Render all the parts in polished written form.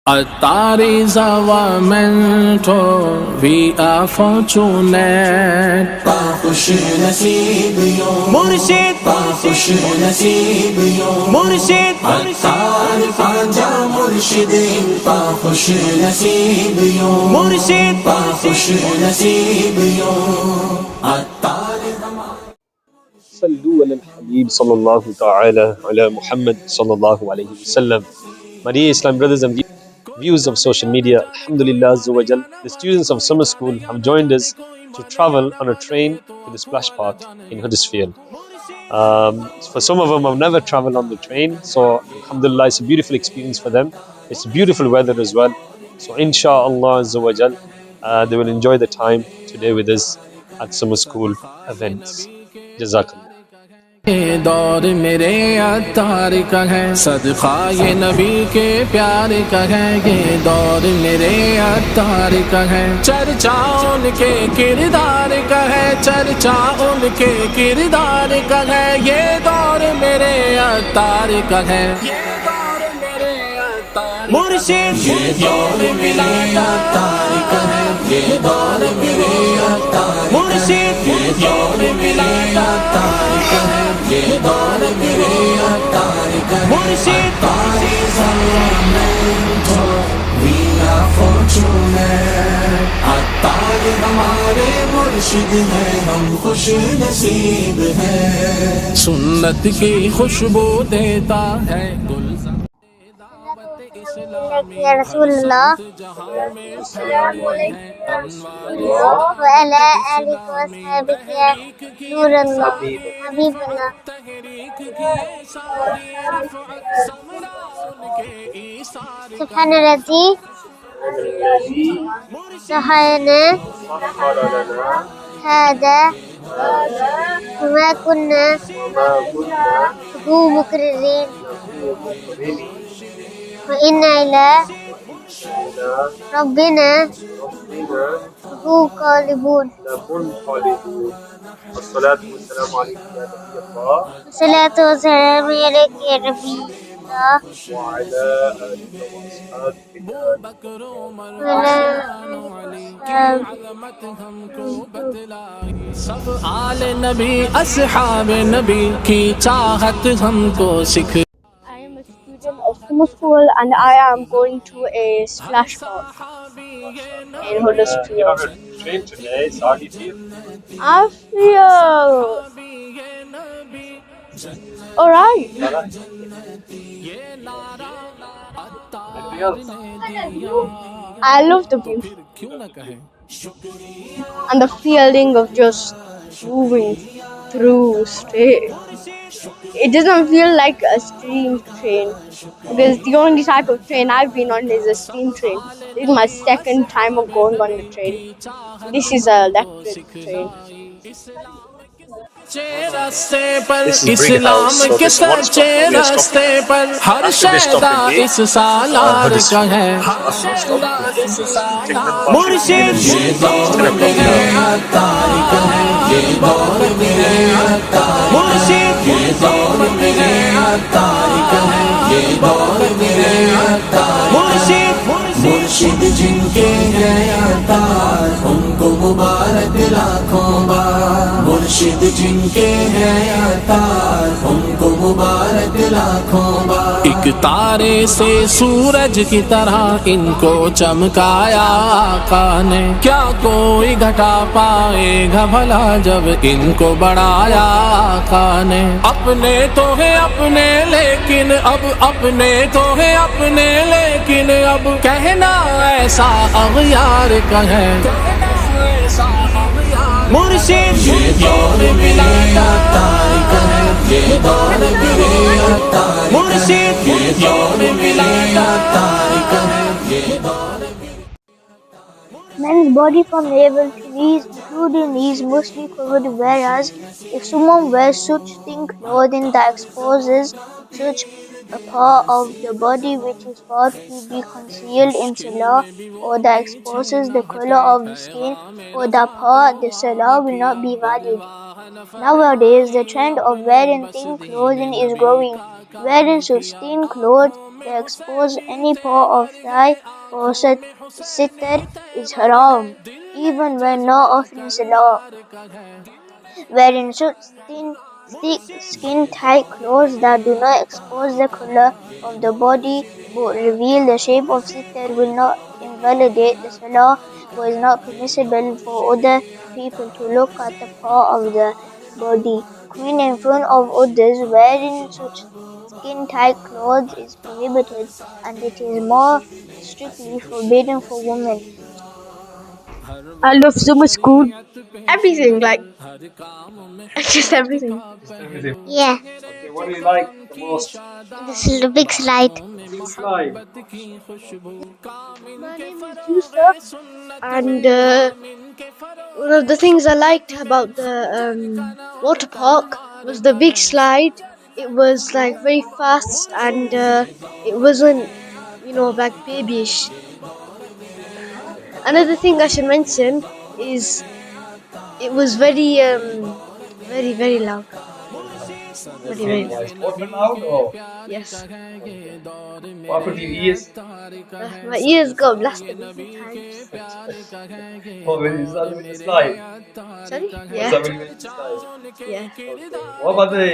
Attar is our mentor, we are fortunate. Khush naseeb yo Murshid, khush naseeb yo Murshid, Attar Faja Murshid, khush naseeb yo Murshid, khush naseeb yo Attar. Sallu ala al-Habib sallallahu ta'ala ala Muhammad sallallahu alayhi wa sallam. My dear Islam brothers and viewers of social media, Alhamdulillah Azza wa Jal, the students of summer school have joined us to travel on a train to the splash park in Huddersfield. For some of them have never traveled on the train, so Alhamdulillah it's a beautiful experience for them. It's beautiful weather as well. So inshallah Azza wa Jal, they will enjoy the time today with us at summer school events. Jazakallah. ये दौर मेरे अत्तार का है, सदका ये नबी के प्यार का है। ये दौर मेरे अत्तार का है, चर्चा उनके किरदार का है, चर्चा उनके किरदार का है। ये दौर मेरे अत्तार का है, ये दौर मेरे अत्तार मुर्शिद, ये दौर मेरे अत्तार का है, ये दौर मेरे अत्तार मुर्शिद, ये दौर मेरे अत्तार का है, ये दौर मेरे अत्तार का मुर्शिद। We are fortunate, अत्तार हमारे मुर्शिद हैं, हम खुश नसीब हैं। सुन्नत की खुशबू देता है गुलशन या रसूलुल्लाह वअला आलिहि वसहबिहि नूरुल्लाह हबीबुल्लाह। सुब्हानल्लाज़ी सहायना हादा वमा कुन्ना लहू मुक़र्रिनीन وإنا إلى ربنا لمنقلبون. والصلاة والسلام عليك يا نبي الله. والصلاة والسلام عليك يا نبي الله. وعلى آلك وأصحابك सब आले नबी असहाब नबी की चाहत हमको Sikh. Of summer school, and I am going to a splash park in Huddersfield. Train today, so how do you feel? I feel alright. Anything else? I love the view and the feeling of just moving through straight. It doesn't feel like a steam train, because the only type of train I've been on is a steam train. This is my second time of going on the train. This is an electric train. This is Islam के सच्चे रास्ते पर हर शैदा इस सालार का है। मुर्शिद ये दौर मेरे अत्तार का है, ये दौर मेरे अत्तार मुर्शिद, ये दौर मेरे अत्तार का है, ये दौर मेरे अत्तार मुर्शिद। मुर्शिद जिनके हैं अत्तार उनको मुबारक लाखों बार, मुर्शिद जिनके हैं अत्तार उनको मुबारक लाखों बार। एक तारे से सूरज की तरह इनको चमकाया आका ने, क्या कोई घटा पाएगा भला जब इनको बढ़ाया आका ने। अपने तो है अपने लेकिन अब अपने तो है अपने लेकिन अब कहना ऐसा अग़यार का है। मुर्शिद ये दौर मेरे अत्तार का है, ये दौर मेरे अत्तार मुर्शिद, ये दौर मेरे अत्तार का है, ये दौर। Men's body from navel to knees, including knees, must be covered, whereas if someone wears such thin clothing that exposes such a part of the body which is thought to be concealed in salah, or that exposes the color of the skin or that part, the salah will not be valid. Nowadays, the trend of wearing thin clothing is growing. Wearing such thin clothes to expose any part of thigh for Sitr is haram, even when not offering salah. Wearing such thick skin-tight clothes that do not expose the color of the body but reveal the shape of Sitr will not invalidate the salah, but is not permissible for other people to look at the part of the body. Queen in front of others wearing such skin-tight clothes is prohibited, and it is more strictly forbidden for women. I love summer school. Everything, like just everything. Yeah, Okay, what do you like the most? the big slide. Big slide. My name is Yusuf, and one of the things I liked about the water park was the big slide. It was like very fast, and it wasn't, like babyish. Another thing I should mention is it was very, very, very loud. Very, very loud. Water loud or Yes. what happened to your ears? My ears got blasted a few times. Oh, when is that when you slide? Sorry? Was Yeah. that when you went to slide? Yeah. Okay. What about the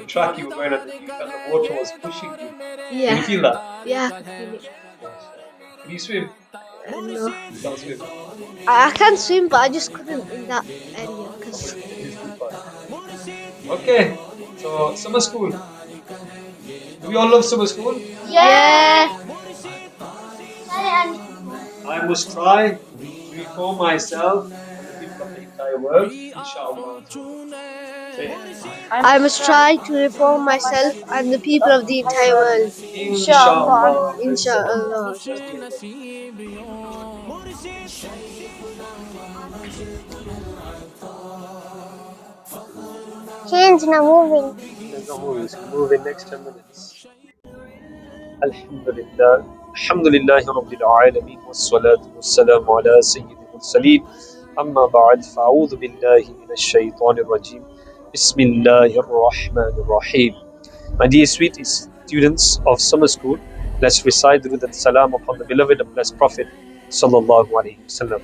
track you were going on? You felt the water was pushing you. Can you Yeah. feel that? Yeah, I could feel it. Can you swim? No. You can't swim. I can swim, but I just couldn't in that area because. It's too far. Okay. So summer school. Do we all love summer school? Yeah. I must try to reform myself and the people of the entire world, inshallah. Say it. I must try to reform myself and the people of the entire world. Inshallah. Inshallah. Hands now moving. There's no movies. Move in next 10 minutes. Alhamdulillah. Alhamdulillah Rabbil Alameen. Wassalatu wassalamu ala Sayyidil Mursaleen. Amma ba'd. Fa'udhu billahi minash shaitanir rajim. Bismillahir Rahmanir Rahim. My dear sweet students of summer school, let's recite Durud and Salam upon the beloved and blessed Prophet Sallallahu Alaihi Wasallam.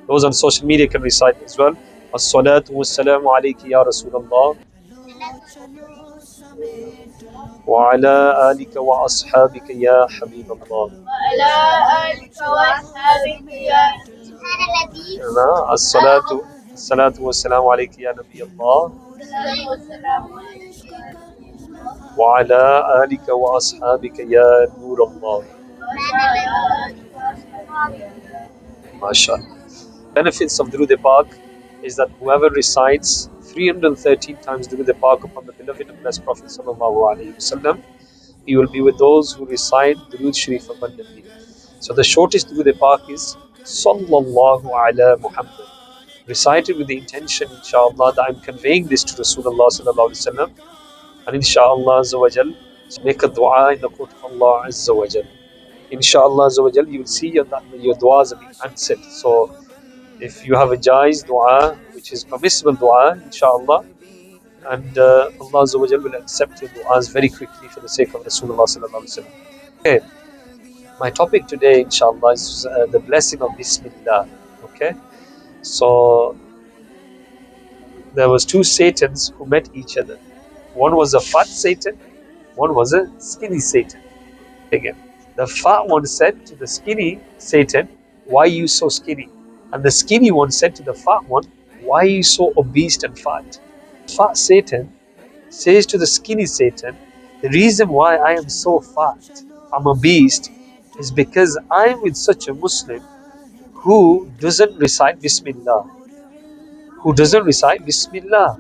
Those on social media can recite as well. As-salatu wassalamu alayki ya Rasulullah. وعلى آلك وأصحابك يا حبيب الله. وعلى آلك وأصحابك يا الصلاة والسلام عليك يا نبي الله. وعلى آلك وأصحابك يا نور الله. MashaAllah. Benefits of Durood Pak is that whoever recites 313 times Durood Pak upon the beloved and blessed Prophet Sallallahu Alaihi Wasallam, he will be with those who recite Durood Sharif abundantly. So the shortest Durood Pak is Sallallahu Ala Muhammad. Recited with the intention, inshallah, that I'm conveying this to Rasulullah Sallallahu Alaihi Wasallam, and inshallah Azza wa Jal, make a dua in the court of Allah Azza wa Jal. Inshallah Azza wa Jal, you will see your du'as are being answered. So if you have a jaiz dua, which is permissible dua, inshallah, and Allah Azza wa Jal will accept your du'as very quickly for the sake of Rasulullah Sallallahu Alaihi Wasallam. Okay, my topic today, inshallah, is the blessing of Bismillah. Okay, so there was two Satans who met each other. One was a fat Satan, one was a skinny Satan. Again, the fat one said to the skinny Satan, "Why are you so skinny?" And the skinny one said to the fat one, "Why are you so obese and fat?" Fat Satan says to the skinny Satan, "The reason why I am so fat, I'm obese, is because I'm with such a Muslim who doesn't recite Bismillah. Who doesn't recite Bismillah."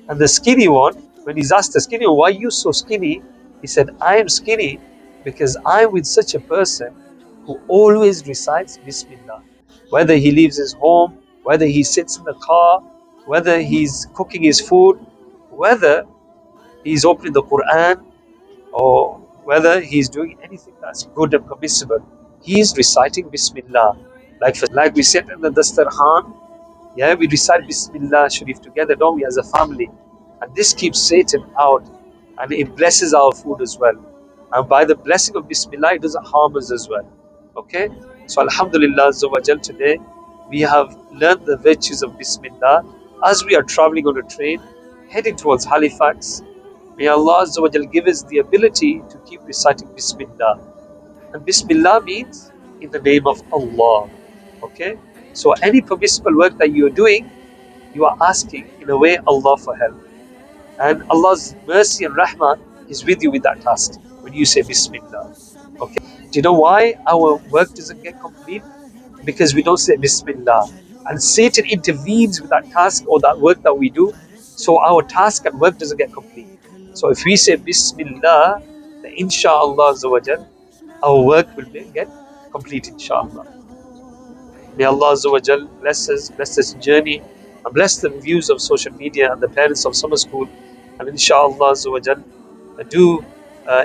And the skinny one, when he's asked the skinny one, "Why are you so skinny?" He said, "I am skinny because I'm with such a person who always recites Bismillah. Whether he leaves his home, whether he sits in the car, whether he's cooking his food, whether he's opening the Quran, or whether he's doing anything that's good and permissible, he is reciting Bismillah. Like we sit in the Dastarhan, yeah, we recite Bismillah Sharif together, don't we, as a family? And this keeps Satan out, and it blesses our food as well. And by the blessing of Bismillah, it doesn't harm us as well. Okay? So Alhamdulillah Azza wa Jal, today we have learned the virtues of Bismillah as we are traveling on a train heading towards Halifax. May Allah Azza wa Jal give us the ability to keep reciting Bismillah. And Bismillah means in the name of Allah. Okay? So any permissible work that you are doing, you are asking in a way Allah for help. And Allah's mercy and rahmah is with you with that task when you say Bismillah. Okay? Do you know why our work doesn't get complete? Because we don't say Bismillah. And Satan intervenes with that task or that work that we do, so our task and work doesn't get complete. So if we say Bismillah, then inshaAllah Azza wa Jal, our work will get complete inshaAllah. May Allah Azza wa Jal bless us, bless this journey, and bless the views of social media and the parents of summer school. And inshaAllah Azza wa Jal, do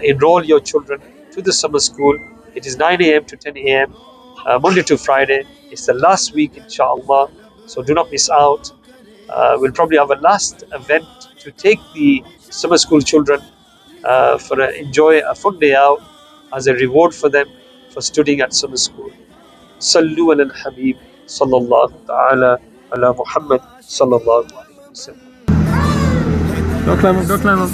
enroll your children to the summer school. It is 9 a.m. to 10 a.m. Monday to Friday. It's the last week inshaAllah, so do not miss out. We'll probably have a last event to take the summer school children enjoy a fun day out as a reward for them for studying at summer school. Sallu ala al-Habib sallallahu ta'ala ala Muhammad sallallahu alayhi wa sallam. Go climb up, go climb up.